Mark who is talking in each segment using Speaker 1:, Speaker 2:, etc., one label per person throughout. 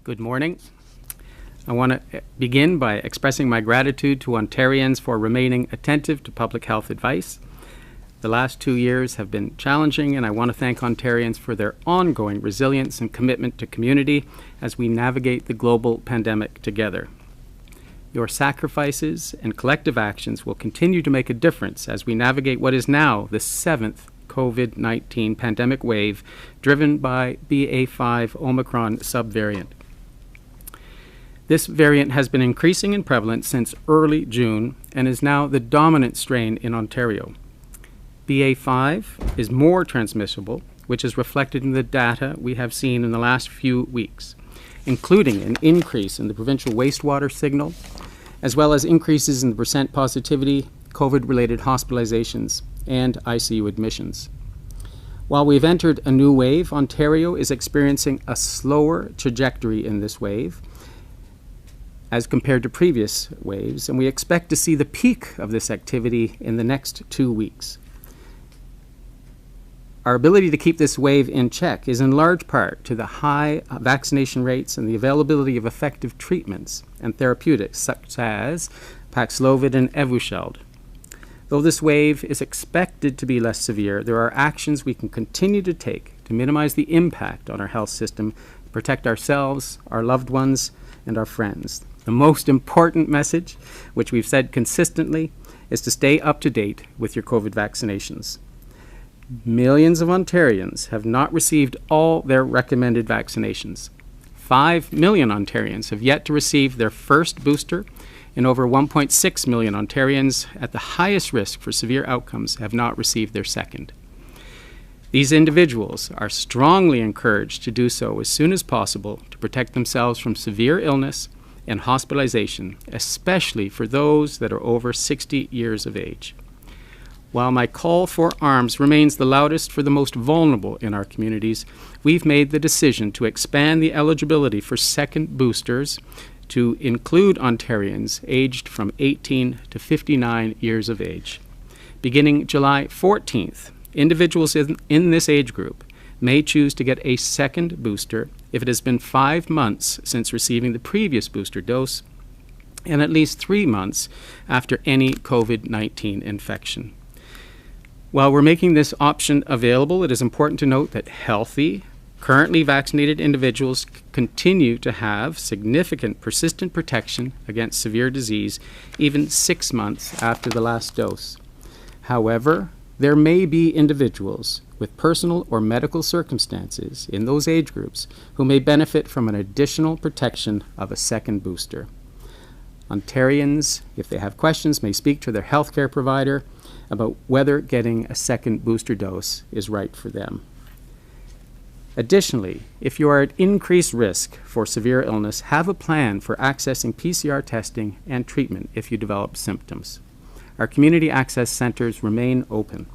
Speaker 1: Good morning. I want to begin by expressing my gratitude to Ontarians for remaining attentive to public health advice. The last 2 years have been challenging, and I want to thank Ontarians for their ongoing resilience and commitment to community as we navigate the global pandemic together. Your sacrifices and collective actions will continue to make a difference as we navigate what is now the 7th COVID-19 pandemic wave driven by BA.5 Omicron subvariant. This variant has been increasing in prevalence since early June and is now the dominant strain in Ontario. BA.5 is more transmissible, which is reflected in the data we have seen in the last few weeks, including an increase in the provincial wastewater signal, as well as increases in the percent positivity, COVID-related hospitalizations, and ICU admissions. While we've entered a new wave, Ontario is experiencing a slower trajectory in this wave as compared to previous waves, and we expect to see the peak of this activity in the next 2 weeks. Our ability to keep this wave in check is in large part to the high vaccination rates and the availability of effective treatments and therapeutics such as Paxlovid and Evusheld. Though this wave is expected to be less severe, there are actions we can continue to take to minimize the impact on our health system, protect ourselves, our loved ones, and our friends. The most important message, which we've said consistently, is to stay up to date with your COVID vaccinations. Millions of Ontarians have not received all their recommended vaccinations. 5 million Ontarians have yet to receive their first booster, and over 1.6 million Ontarians at the highest risk for severe outcomes have not received their second. These individuals are strongly encouraged to do so as soon as possible to protect themselves from severe illness and hospitalization, especially for those that are over 60 years of age. While my call for arms remains the loudest for the most vulnerable in our communities, we've made the decision to expand the eligibility for second boosters to include Ontarians aged from 18 to 59 years of age. Beginning July 14th, individuals in this age group may choose to get a second booster if it has been 5 months since receiving the previous booster dose and at least 3 months after any COVID-19 infection. While we're making this option available, it is important to note that healthy, currently vaccinated individuals continue to have significant persistent protection against severe disease even 6 months after the last dose. However, there may be individuals with personal or medical circumstances in those age groups who may benefit from an additional protection of a second booster. Ontarians, if they have questions, may speak to their healthcare provider about whether getting a second booster dose is right for them. Additionally, if you are at increased risk for severe illness, have a plan for accessing PCR testing and treatment if you develop symptoms. Our community access centers remain open.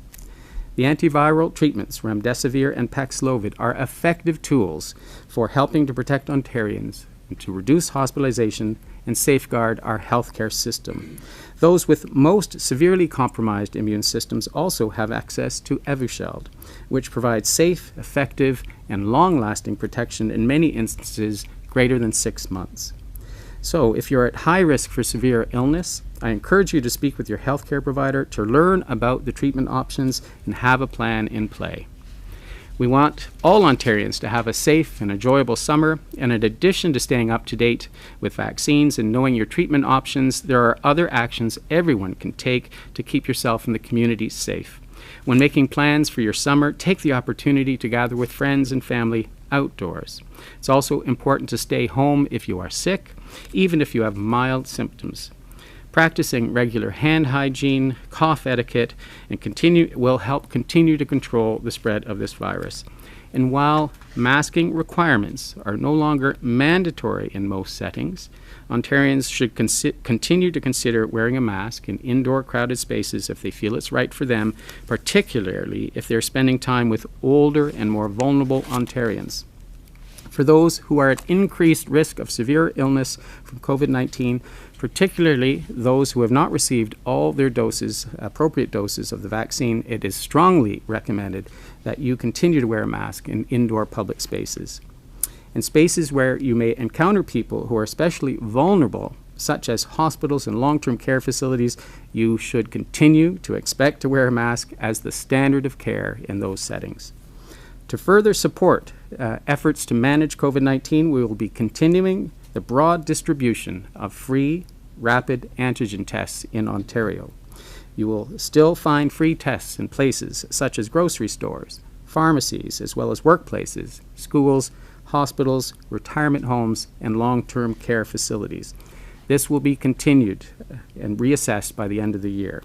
Speaker 1: The antiviral treatments, remdesivir and Paxlovid, are effective tools for helping to protect Ontarians and to reduce hospitalization and safeguard our healthcare system. Those with most severely compromised immune systems also have access to Evusheld, which provides safe, effective, and long-lasting protection in many instances greater than 6 months. So, if you're at high risk for severe illness, I encourage you to speak with your healthcare provider to learn about the treatment options and have a plan in play. We want all Ontarians to have a safe and enjoyable summer, and in addition to staying up to date with vaccines and knowing your treatment options, there are other actions everyone can take to keep yourself and the community safe. When making plans for your summer, take the opportunity to gather with friends and family outdoors. It's also important to stay home if you are sick, even if you have mild symptoms. Practicing regular hand hygiene, cough etiquette, and will help continue to control the spread of this virus. And while masking requirements are no longer mandatory in most settings, Ontarians should continue to consider wearing a mask in indoor crowded spaces if they feel it's right for them, particularly if they're spending time with older and more vulnerable Ontarians. For those who are at increased risk of severe illness from COVID-19, particularly those who have not received all their appropriate doses of the vaccine, it is strongly recommended that you continue to wear a mask in indoor public spaces. In spaces where you may encounter people who are especially vulnerable, such as hospitals and long-term care facilities, you should continue to expect to wear a mask as the standard of care in those settings. To further support efforts to manage COVID-19, we will be continuing the broad distribution of free, rapid antigen tests in Ontario. You will still find free tests in places such as grocery stores, pharmacies, as well as workplaces, schools, hospitals, retirement homes, and long-term care facilities. This will be continued and reassessed by the end of the year.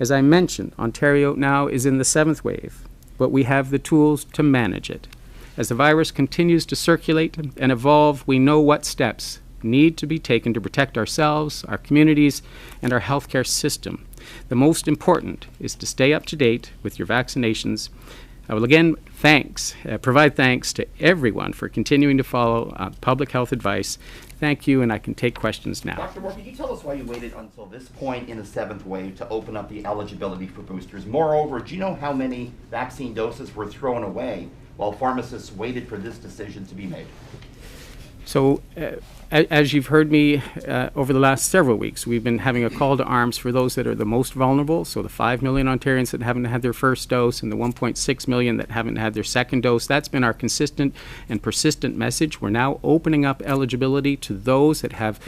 Speaker 1: As I mentioned, Ontario now is in the 7th wave, but we have the tools to manage it. As the virus continues to circulate and evolve, we know what steps need to be taken to protect ourselves, our communities, and our healthcare system. The most important is to stay up to date with your vaccinations. I will again provide thanks to everyone for continuing to follow public health advice. Thank you, and I can take questions now.
Speaker 2: Dr. Moore, could you tell us why you waited until this point in the 7th wave to open up the eligibility for boosters? Moreover, do you know how many vaccine doses were thrown away while pharmacists waited for this decision to be made?
Speaker 1: So, as you've heard me over the last several weeks, we've been having a call to arms for those that are the most vulnerable, so the 5 million Ontarians that haven't had their first dose and the 1.6 million that haven't had their second dose. That's been our consistent and persistent message. We're now opening up eligibility to those that have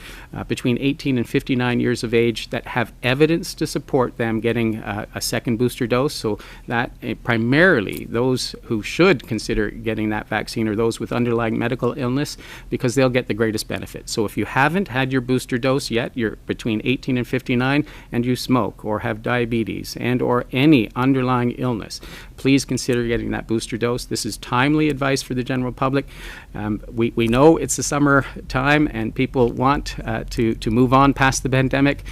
Speaker 1: between 18 and 59 years of age that have evidence to support them getting a second booster dose. So that primarily those who should consider getting that vaccine are those with underlying medical illness, because they'll get the greatest benefit. So if you haven't had your booster dose yet, you're between 18 and 59, and you smoke or have diabetes and or any underlying illness, please consider getting that booster dose. This is timely advice for the general public. We know it's the summer time and people want to move on past the pandemic,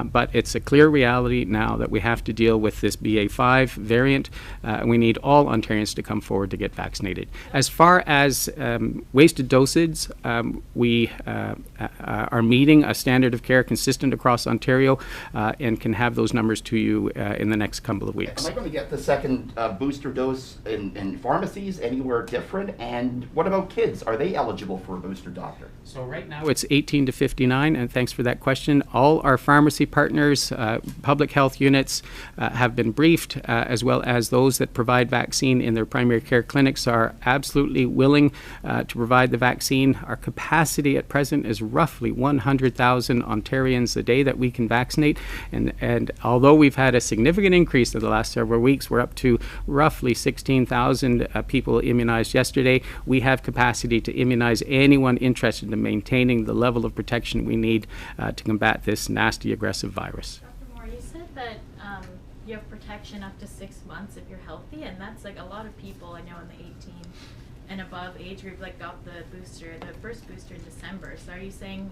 Speaker 1: but it's a clear reality now that we have to deal with this BA.5 variant. We need all Ontarians to come forward to get vaccinated. As far as wasted dosage, we are meeting a standard of care consistent across Ontario and can have those numbers to you in the next couple of weeks.
Speaker 2: Am I going to get the second booster dose in pharmacies anywhere different? And what about kids? Are they eligible for a booster, doctor?
Speaker 1: So right now it's 18 to 59, and thanks for that question. All our pharmacy partners, public health units have been briefed, as well as those that provide vaccine in their primary care clinics are absolutely willing to provide the vaccine. Our capacity at present is roughly 100,000 Ontarians a day that we can vaccinate, and although we've had a significant increase in the last several weeks, we're up to roughly 16,000 people immunized yesterday. We have capacity to immunize anyone interested in maintaining the level of protection we need to combat this nasty, aggressive virus.
Speaker 3: Dr. Moore, you said that you have protection up to 6 months if you're healthy, and that's like a lot of people I know in the 18 and above age group got the first booster in December. So are you saying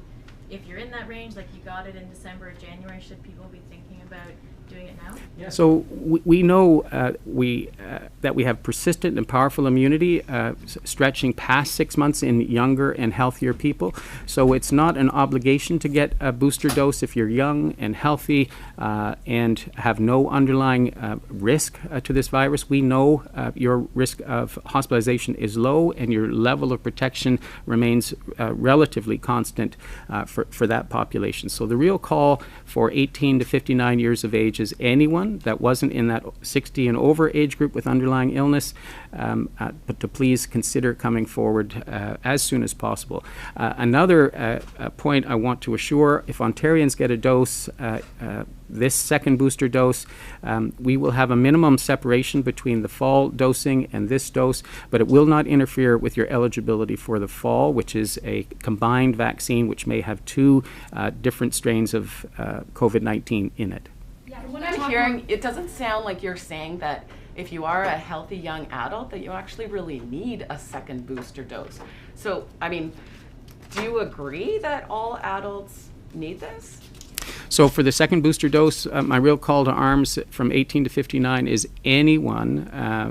Speaker 3: if you're in that range, like you got it in December or January, should people be thinking about doing it now?
Speaker 1: Yeah. So we know that we have persistent and powerful immunity stretching past 6 months in younger and healthier people. So it's not an obligation to get a booster dose if you're young and healthy and have no underlying risk to this virus. We know your risk of hospitalization is low and your level of protection remains relatively constant for that population. So the real call for 18 to 59 years of age is anyone that wasn't in that 60 and over age group with underlying illness, but to please consider coming forward as soon as possible. Another point I want to assure, if Ontarians get a dose, this second booster dose, we will have a minimum separation between the fall dosing and this dose, but it will not interfere with your eligibility for the fall, which is a combined vaccine which may have two different strains of COVID-19 in it.
Speaker 4: What I'm hearing, it doesn't sound like you're saying that if you are a healthy young adult that you actually really need a second booster dose. So, I mean, do you agree that all adults need this?
Speaker 1: So for the second booster dose, my real call to arms from 18 to 59 is anyone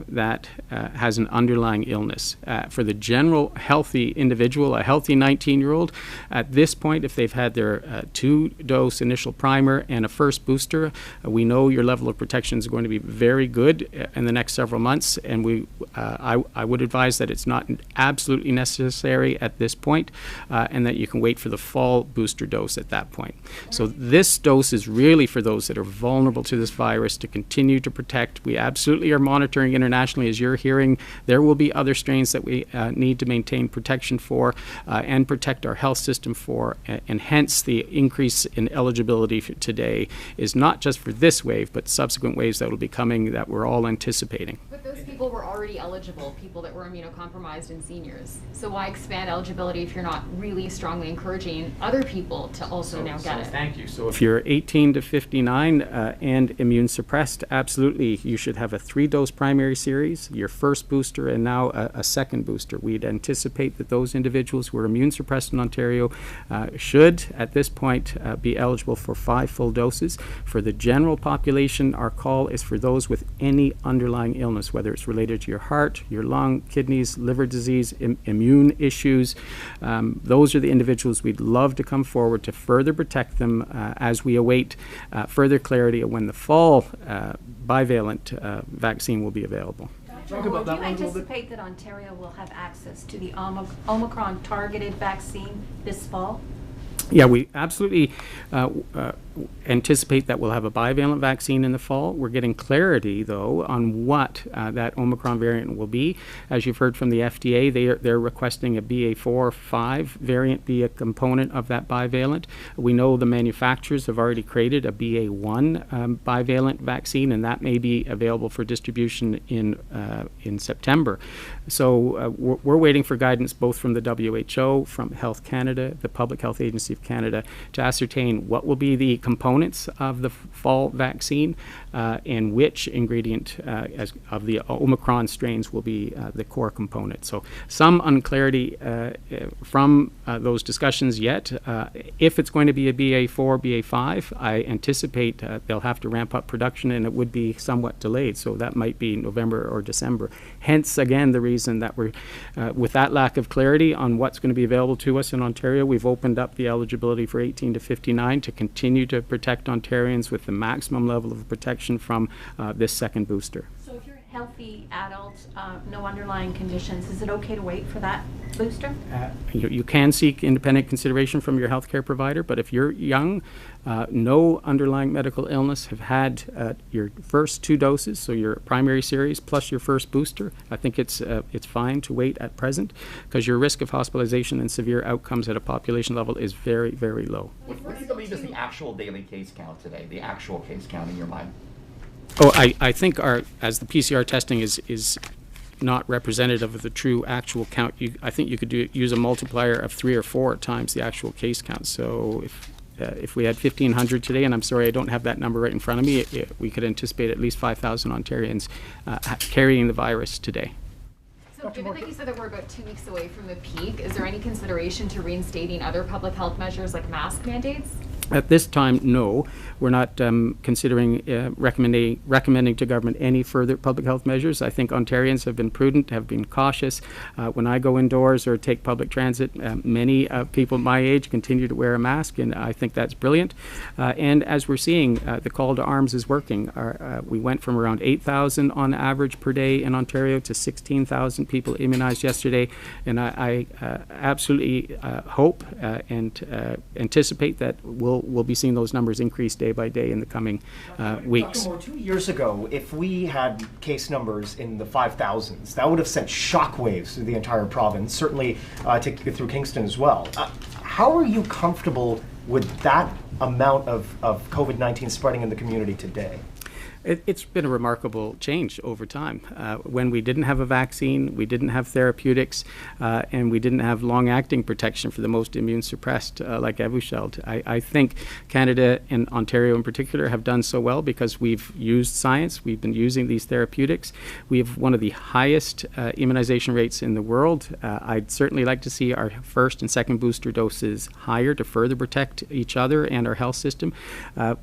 Speaker 1: that has an underlying illness. For the general healthy individual, a healthy 19-year-old, at this point, if they've had their 2-dose initial primer and a first booster, we know your level of protection is going to be very good in the next several months, and we I would advise that it's not absolutely necessary at this point, and that you can wait for the fall booster dose at that point. So this dose is really for those that are vulnerable to this virus to continue to protect. We absolutely are monitoring internationally, as you're hearing. There will be other strains that we need to maintain protection for and protect our health system for, and hence the increase in eligibility today is not just for this wave, but subsequent waves that will be coming that we're all anticipating.
Speaker 5: But those people were already eligible, people that were immunocompromised and seniors. So why expand eligibility if you're not really strongly encouraging other people to also now get it?
Speaker 1: Thank you. So if you're 18 to 59 and immune suppressed, absolutely you should have a 3-dose primary series, your first booster, and now a second booster. We'd anticipate that those individuals who are immune suppressed in Ontario should, at this point, be eligible for 5 full doses. For the general population, our call is for those with any underlying illness, whether it's related to your heart, your lung, kidneys, liver disease, immune issues. Those are the individuals we'd love to come forward to further protect them as we await further clarity of when the fall bivalent vaccine will be available.
Speaker 6: Do you anticipate that Ontario will have access to the Omicron targeted vaccine this fall?
Speaker 1: Yeah, we absolutely anticipate that we'll have a bivalent vaccine in the fall. We're getting clarity, though, on what that Omicron variant will be. As you've heard from the FDA, they're requesting a BA.4/5 variant be a component of that bivalent. We know the manufacturers have already created a BA.1 bivalent vaccine, and that may be available for distribution in September. So we're waiting for guidance both from the WHO, from Health Canada, the Public Health Agency of Canada, to ascertain what will be the components of the fall vaccine and which ingredient of the Omicron strains will be the core component. So some unclarity from those discussions yet. If it's going to be a BA.4, BA.5, I anticipate they'll have to ramp up production, and it would be somewhat delayed. So that might be November or December. Hence, again, the reason that we're, with that lack of clarity on what's going to be available to us in Ontario, we've opened up the eligibility for 18 to 59 to continue to protect Ontarians with the maximum level of protection from this second booster.
Speaker 6: So if you're a healthy adult, no underlying conditions, is it okay to wait for that booster?
Speaker 1: You can seek independent consideration from your healthcare provider, but if you're young, no underlying medical illness, have had your first 2 doses, so your primary series plus your first booster, I think it's fine to wait at present, because your risk of hospitalization and severe outcomes at a population level is very, very low.
Speaker 2: What do you believe is the actual daily case count today, the actual case count in your mind?
Speaker 1: Oh, I think as the PCR testing is not representative of the true actual count, I think you could use a multiplier of 3 or 4 times the actual case count. So if we had 1,500 today, and I'm sorry I don't have that number right in front of me, we could anticipate at least 5,000 Ontarians carrying the virus today.
Speaker 5: So given that you said that we're about 2 weeks away from the peak, is there any consideration to reinstating other public health measures like mask mandates?
Speaker 1: At this time, no. We're not considering recommending to government any further public health measures. I think Ontarians have been prudent, have been cautious. When I go indoors or take public transit, many people my age continue to wear a mask, and I think that's brilliant. And as we're seeing, the call to arms is working. We went from around 8,000 on average per day in Ontario to 16,000 people immunized yesterday, and I absolutely hope and anticipate that we'll be seeing those numbers increase day by day in the coming weeks.
Speaker 7: Dr. Moore, 2 years ago, if we had case numbers in the 5,000s, that would have sent shockwaves through the entire province, certainly through Kingston as well. How are you comfortable with that amount of COVID-19 spreading in the community today?
Speaker 1: It's been a remarkable change over time. When we didn't have a vaccine, we didn't have therapeutics, and we didn't have long-acting protection for the most immune-suppressed, like Evusheld. I think Canada and Ontario in particular have done so well because we've used science, we've been using these therapeutics. We have one of the highest immunization rates in the world. I'd certainly like to see our first and second booster doses higher to further protect each other and our health system.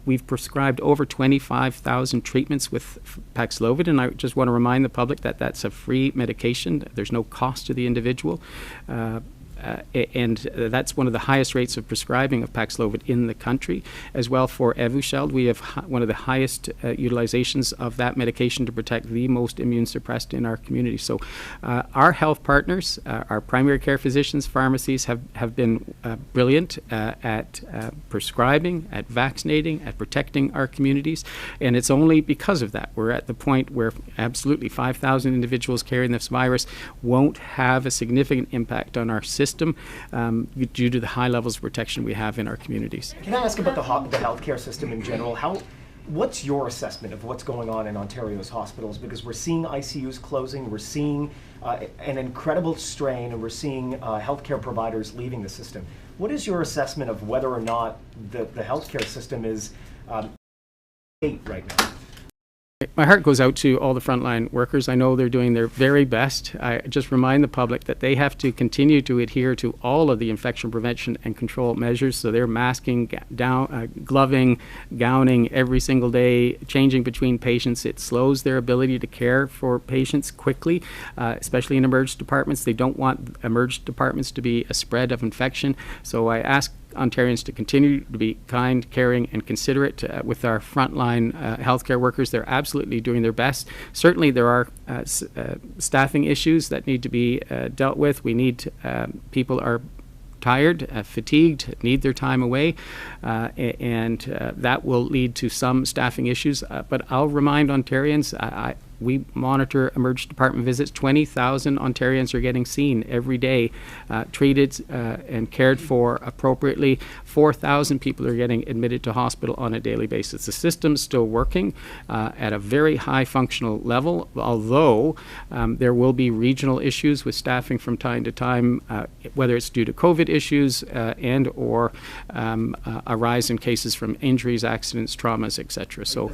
Speaker 1: We've prescribed over 25,000 treatments with Paxlovid, and I just want to remind the public that that's a free medication. There's no cost to the individual. and that's one of the highest rates of prescribing of Paxlovid in the country. As well for Evusheld, we have one of the highest utilizations of that medication to protect the most immune suppressed in our community. So our health partners, our primary care physicians, pharmacies have been brilliant at prescribing, at vaccinating, at protecting our communities, and it's only because of that we're at the point where absolutely 5,000 individuals carrying this virus won't have a significant impact on our system due to the high levels of protection we have in our communities.
Speaker 7: Can I ask about the healthcare system in general? What's your assessment of what's going on in Ontario's hospitals? Because we're seeing ICUs closing, we're seeing an incredible strain, and we're seeing healthcare providers leaving the system. What is your assessment of whether or not the healthcare system is right now?
Speaker 1: My heart goes out to all the frontline workers. I know they're doing their very best. I just remind the public that they have to continue to adhere to all of the infection prevention and control measures. So they're masking, gloving, gowning every single day, changing between patients. It slows their ability to care for patients quickly, especially in emergency departments. They don't want emergency departments to be a spread of infection. So I ask Ontarians to continue to be kind, caring, and considerate with our frontline healthcare workers. They're absolutely doing their best. Certainly there are staffing issues that need to be dealt with. We need people are tired, fatigued, need their time away, and that will lead to some staffing issues. But I'll remind Ontarians, we monitor emergency department visits. 20,000 Ontarians are getting seen every day, treated and cared for appropriately. 4,000 people are getting admitted to hospital on a daily basis. The system's still working at a very high functional level, although there will be regional issues with staffing from time to time, whether it's due to COVID issues and or a rise in cases from injuries, accidents, traumas, etc. So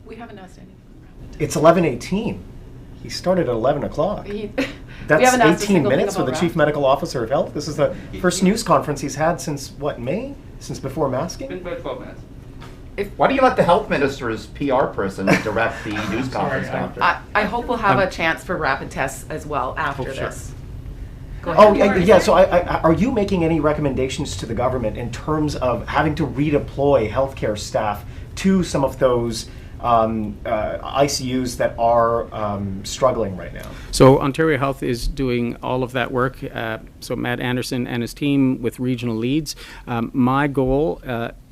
Speaker 4: We haven't asked anything.
Speaker 7: It's 11:18. He started at 11 o'clock. That's
Speaker 4: haven't asked a
Speaker 7: 18
Speaker 4: single thing
Speaker 7: minutes with the
Speaker 4: about
Speaker 7: Chief Medical Officer of Health. This is the first news conference he's had since, what, May? Since before masking?
Speaker 8: Been about 12 minutes.
Speaker 2: Why do you let the health minister's PR person direct the news conference, Doctor?
Speaker 4: I hope we'll have a chance for rapid tests as well after this. Go
Speaker 7: Oh,
Speaker 4: ahead.
Speaker 7: yeah, so are you making any recommendations to the government in terms of having to redeploy healthcare staff to some of those ICUs that are struggling right now?
Speaker 1: So Ontario Health is doing all of that work. So Matt Anderson and his team with regional leads. My goal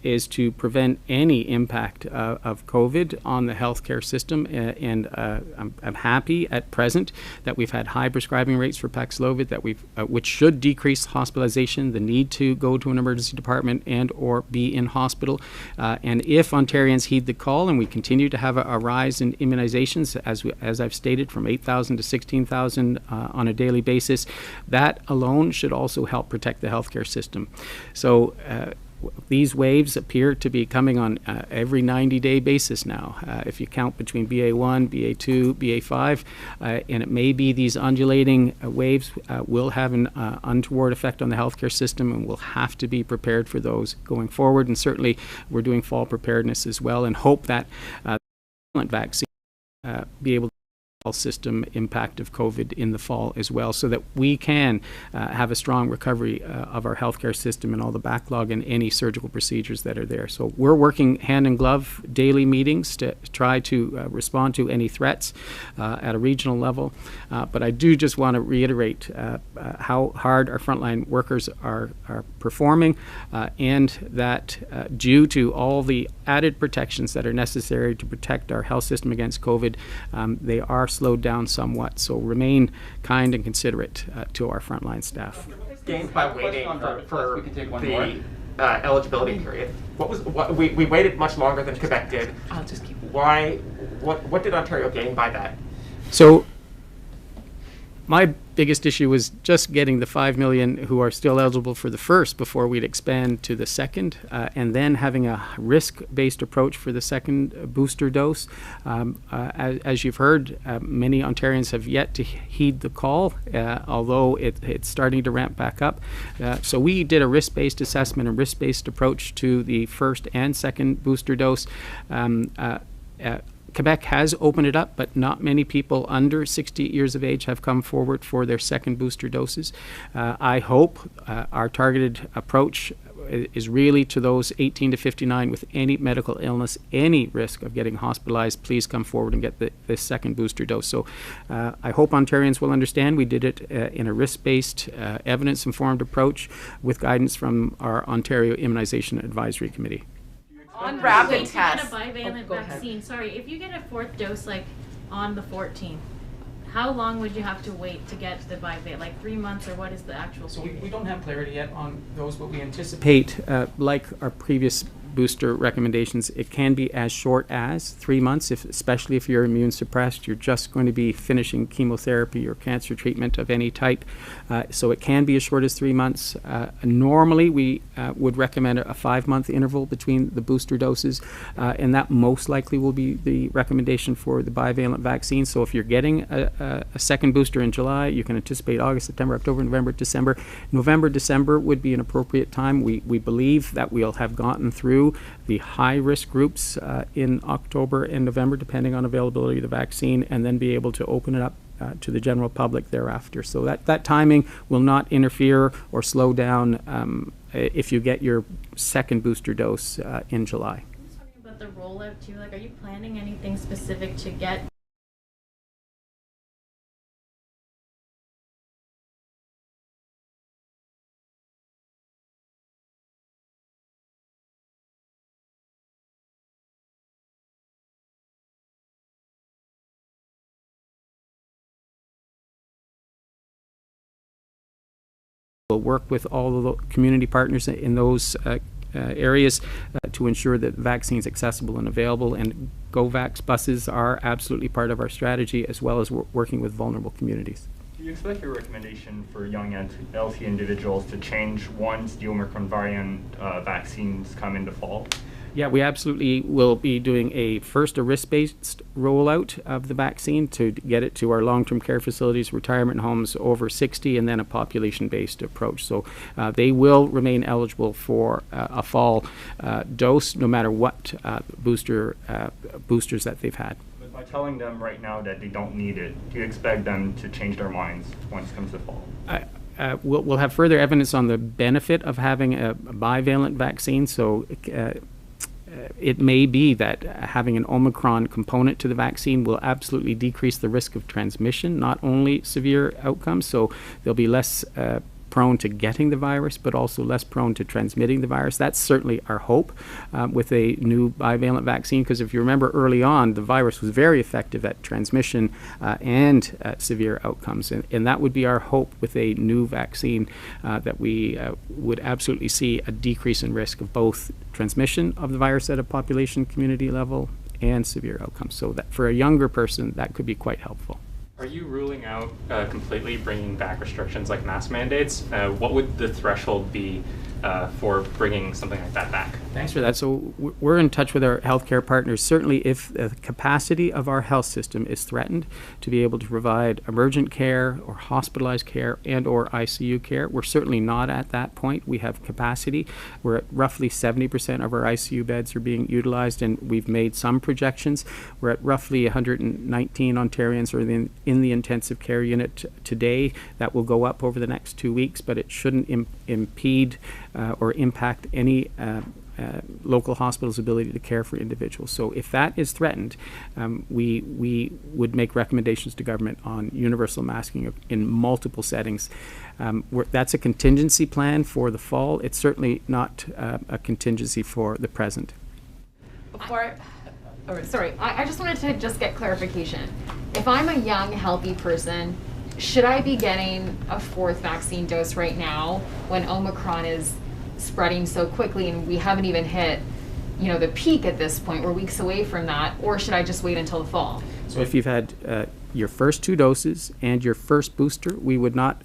Speaker 1: is to prevent any impact of COVID on the healthcare system, and I'm happy at present that we've had high prescribing rates for Paxlovid, that which should decrease hospitalization, the need to go to an emergency department and or be in hospital. And if Ontarians heed the call and we continue to have a rise in immunizations, as I've stated, from 8,000 to 16,000 on a daily basis, that alone should also help protect the healthcare system. So these waves appear to be coming on every 90-day basis now, if you count between BA1, BA2, BA5, and it may be these undulating waves will have an untoward effect on the healthcare system, and we'll have to be prepared for those going forward. And certainly we're doing fall preparedness as well, and hope that the vaccine be able to system impact of COVID in the fall as well, so that we can have a strong recovery of our healthcare system and all the backlog and any surgical procedures that are there. So we're working hand in glove, daily meetings to try to respond to any threats at a regional level. But I do just want to reiterate how hard our frontline workers are performing, and that due to all the added protections that are necessary to protect our health system against COVID, they are slowed down somewhat. So remain kind and considerate to our frontline staff.
Speaker 8: Gained by waiting for the eligibility period. We waited much longer than Quebec did.
Speaker 4: I'll just keep.
Speaker 8: Why? What did Ontario gain by that?
Speaker 1: So my biggest issue was just getting the 5 million who are still eligible for the first before we'd expand to the second, and then having a risk-based approach for the second booster dose. As you've heard, many Ontarians have yet to heed the call, although it's starting to ramp back up. So we did a risk-based assessment and risk-based approach to the first and second booster dose. Quebec has opened it up, but not many people under 68 years of age have come forward for their second booster doses. I hope our targeted approach is really to those 18 to 59 with any medical illness, any risk of getting hospitalized. Please come forward and get the second booster dose. So I hope Ontarians will understand. We did it in a risk-based, evidence-informed approach with guidance from our Ontario Immunization Advisory Committee.
Speaker 4: On rapid
Speaker 3: If you get a
Speaker 4: tests.
Speaker 3: bivalent
Speaker 4: Go ahead.
Speaker 3: vaccine, sorry, if you get a fourth dose like on the 14th, how long would you have to wait to get the bivalent? Like 3 months, or what is the actual
Speaker 1: So
Speaker 3: period?
Speaker 1: we don't have clarity yet on those, but we anticipate, like our previous booster recommendations, it can be as short as 3 months, especially if you're immune suppressed. You're just going to be finishing chemotherapy or cancer treatment of any type. So it can be as short as 3 months. Normally, we would recommend a 5-month interval between the booster doses, and that most likely will be the recommendation for the bivalent vaccine. So if you're getting a second booster in July, you can anticipate August, September, October, November, December. November, December would be an appropriate time. We believe that we'll have gotten through the high-risk groups in October and November, depending on availability of the vaccine, and then be able to open it up to the general public thereafter. So that timing will not interfere or slow down if you get your second booster dose in July.
Speaker 3: I'm just wondering about the rollout too. Like, are you planning anything specific to get
Speaker 1: We'll work with all of the community partners in those areas to ensure that the vaccine is accessible and available, and GoVax buses are absolutely part of our strategy, as well as working with vulnerable communities.
Speaker 9: Do you expect your recommendation for young healthy individuals to change once the Omicron variant vaccines come into fall?
Speaker 1: Yeah, we absolutely will be doing a risk-based rollout of the vaccine to get it to our long-term care facilities, retirement homes over 60, and then a population-based approach. So they will remain eligible for a fall dose, no matter what boosters that they've had.
Speaker 9: But by telling them right now that they don't need it, do you expect them to change their minds once it comes to fall?
Speaker 1: We'll have further evidence on the benefit of having a bivalent vaccine. So it may be that having an Omicron component to the vaccine will absolutely decrease the risk of transmission, not only severe outcomes. So there'll be less prone to getting the virus, but also less prone to transmitting the virus. That's certainly our hope with a new bivalent vaccine, because if you remember early on, the virus was very effective at transmission and severe outcomes. And that would be our hope with a new vaccine, that we would absolutely see a decrease in risk of both transmission of the virus at a population community level and severe outcomes. So that for a younger person, that could be quite helpful.
Speaker 10: Are you ruling out completely bringing back restrictions like mask mandates? What would the threshold be for bringing something like that back?
Speaker 1: Thanks for that. So we're in touch with our healthcare partners. Certainly, if the capacity of our health system is threatened to be able to provide emergent care or hospitalized care and or ICU care, we're certainly not at that point. We have capacity. We're at roughly 70% of our ICU beds are being utilized, and we've made some projections. We're at roughly 119 Ontarians are in the intensive care unit today. That will go up over the next 2 weeks, but it shouldn't impede or impact any local hospitals' ability to care for individuals. So if that is threatened, we would make recommendations to government on universal masking in multiple settings. That's a contingency plan for the fall. It's certainly not a contingency for the present.
Speaker 5: Sorry, I just wanted to just get clarification. If I'm a young, healthy person, should I be getting a fourth vaccine dose right now when Omicron is spreading so quickly and we haven't even hit, the peak at this point? We're weeks away from that, or should I just wait until the fall?
Speaker 1: So if you've had your first 2 doses and your first booster, we would not.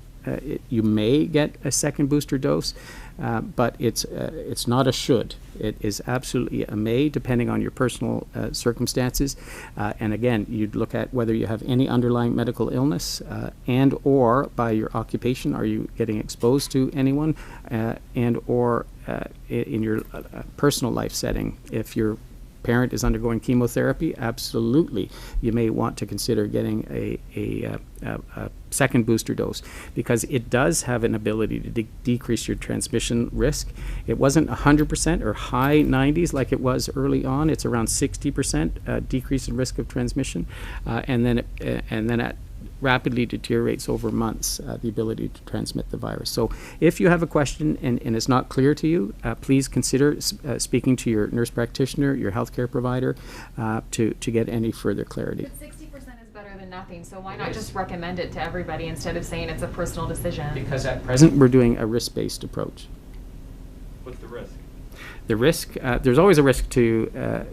Speaker 1: You may get a second booster dose, but it's not a should. It is absolutely a may, depending on your personal circumstances. And again, you'd look at whether you have any underlying medical illness and or by your occupation, are you getting exposed to anyone, and or in your personal life setting, if you're parent is undergoing chemotherapy, absolutely, you may want to consider getting a second booster dose, because it does have an ability to decrease your transmission risk. It wasn't 100% or high 90s like it was early on. It's around 60% decrease in risk of transmission, and then it rapidly deteriorates over months, the ability to transmit the virus. So if you have a question and it's not clear to you, please consider speaking to your nurse practitioner, your healthcare provider, to get any further clarity.
Speaker 5: But 60% is better than nothing, so why not just recommend it to everybody instead of saying it's a personal decision?
Speaker 1: Because at present we're doing a risk-based approach.
Speaker 9: What's the risk?
Speaker 1: The risk, there's always a risk to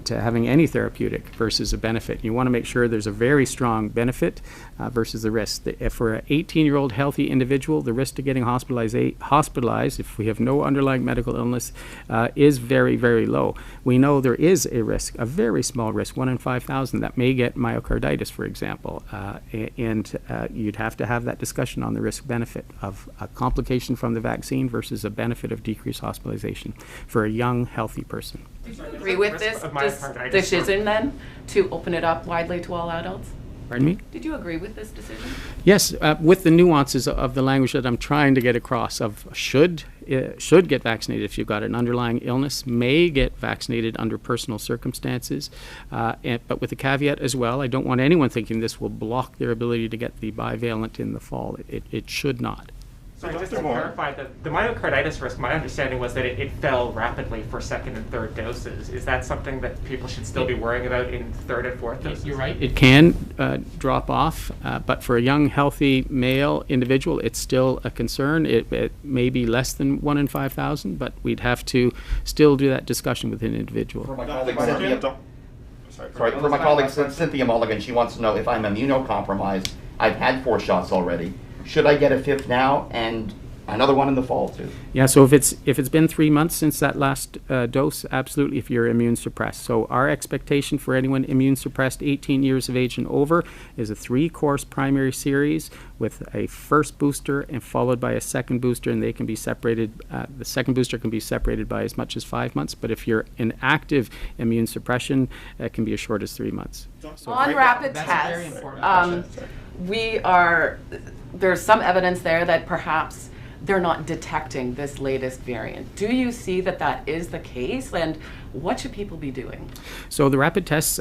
Speaker 1: having any therapeutic versus a benefit. You want to make sure there's a very strong benefit versus the risk. If for an 18-year-old healthy individual, the risk to getting hospitalized if we have no underlying medical illness is very, very low. We know there is a risk, a very small risk, 1 in 5,000, that may get myocarditis, for example. And you'd have to have that discussion on the risk-benefit of a complication from the vaccine versus a benefit of decreased hospitalization for a young, healthy person.
Speaker 4: Do you agree with this decision then to open it up widely to all adults?
Speaker 1: Pardon me?
Speaker 4: Did you agree with this decision?
Speaker 1: Yes, with the nuances of the language that I'm trying to get across of should get vaccinated if you've got an underlying illness, may get vaccinated under personal circumstances, but with the caveat as well, I don't want anyone thinking this will block their ability to get the bivalent in the fall. It should not.
Speaker 8: So just to clarify, the myocarditis risk, my understanding was that it fell rapidly for second and third doses. Is that something that people should still be worrying about in third and fourth doses?
Speaker 1: You're right. It can drop off, but for a young, healthy male individual, it's still a concern. It may be less than 1 in 5,000, but we'd have to still do that discussion with an individual.
Speaker 2: For my colleague Cynthia Mulligan, she wants to know if I'm immunocompromised. I've had 4 shots already. Should I get a 5th now and another one in the fall too?
Speaker 1: Yeah, so if it's been 3 months since that last dose, absolutely, if you're immune suppressed. So our expectation for anyone immune suppressed 18 years of age and over is a 3-course primary series with a first booster and followed by a second booster, and they can be separated, the second booster can be separated by as much as 5 months, but if you're in active immune suppression, it can be as short as 3 months.
Speaker 4: So on rapid tests, there's some evidence there that perhaps they're not detecting this latest variant. Do you see that that is the case, and what should people be doing?
Speaker 1: So the rapid tests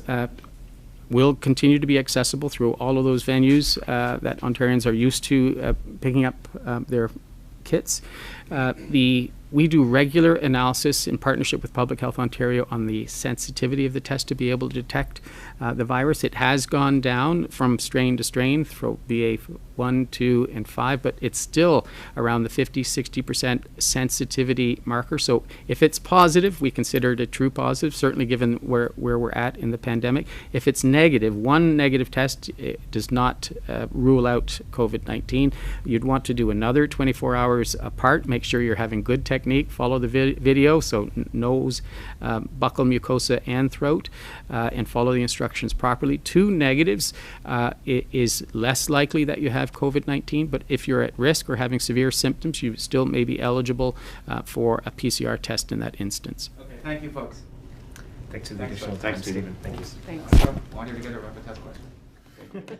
Speaker 1: will continue to be accessible through all of those venues that Ontarians are used to picking up their kits. We do regular analysis in partnership with Public Health Ontario on the sensitivity of the test to be able to detect the virus. It has gone down from strain to strain through BA1, 2, and 5, but it's still around the 50-60% sensitivity marker. So if it's positive, we consider it a true positive, certainly given where we're at in the pandemic. If it's negative, one negative test does not rule out COVID-19. You'd want to do another 24 hours apart, make sure you're having good technique, follow the video, so nose, buccal mucosa, and throat, and follow the instructions properly. 2 negatives is less likely that you have COVID-19, but if you're at risk or having severe symptoms, you still may be eligible for a PCR test in that instance.
Speaker 8: Okay, thank you, folks.
Speaker 7: Thanks for the additional time, Stephen. Thank you.
Speaker 4: Thanks.
Speaker 8: I wanted to get a rapid test question.